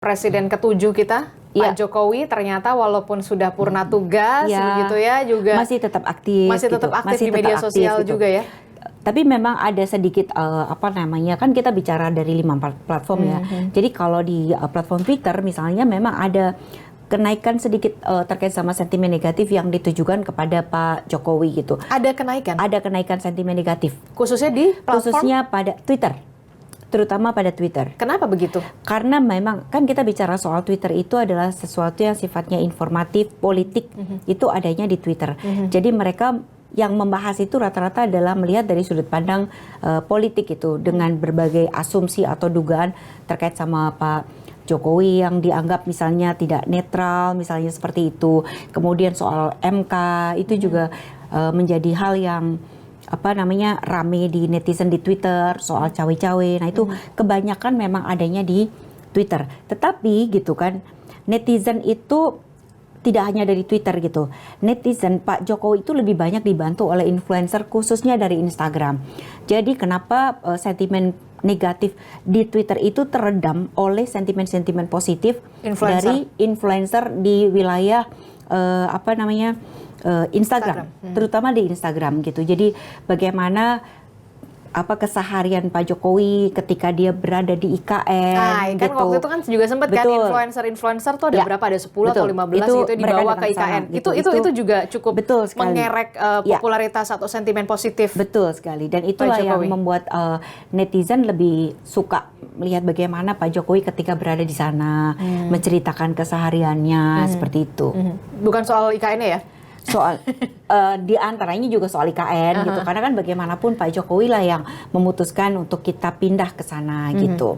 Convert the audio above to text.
Presiden ke-7 kita, Pak Jokowi, ternyata walaupun sudah purna tugas, begitu ya, juga masih tetap aktif, di media sosial juga ya. Tapi memang ada sedikit kan kita bicara dari 5 platform ya. Jadi kalau di platform Twitter misalnya memang ada kenaikan sedikit terkait sama sentimen negatif yang ditujukan kepada Pak Jokowi gitu. Ada kenaikan? Ada kenaikan sentimen negatif. Khususnya di platform? Khususnya pada Twitter. Terutama pada Twitter. Kenapa begitu? Karena memang kan kita bicara soal Twitter itu adalah sesuatu yang sifatnya informatif, politik, itu adanya di Twitter. Jadi mereka yang membahas itu rata-rata adalah melihat dari sudut pandang politik itu dengan berbagai asumsi atau dugaan terkait sama Pak Jokowi yang dianggap misalnya tidak netral, misalnya seperti itu. Kemudian soal MK itu juga menjadi hal yang rame di netizen di Twitter soal cawe-cawe. Nah itu kebanyakan memang adanya di Twitter. Tetapi gitu kan, netizen itu tidak hanya dari Twitter gitu. Netizen Pak Jokowi itu lebih banyak dibantu oleh influencer khususnya dari Instagram. Jadi kenapa sentimen negatif di Twitter itu teredam oleh sentimen-sentimen positif dari influencer di wilayah Instagram, terutama di Instagram gitu. Jadi bagaimana keseharian Pak Jokowi ketika dia berada di IKN. Nah, kan gitu. waktu itu kan juga sempat kan influencer tuh ada berapa, ada 10 atau 15 itu dibawa ke IKN. Itu juga cukup mengerek popularitas atau sentimen positif. Betul sekali. Dan itulah yang membuat netizen lebih suka melihat bagaimana Pak Jokowi ketika berada di sana menceritakan kesehariannya seperti itu. Bukan soal IKN ya? Soal di antaranya juga soal IKN gitu, karena kan bagaimanapun Pak Jokowi lah yang memutuskan untuk kita pindah ke sana gitu.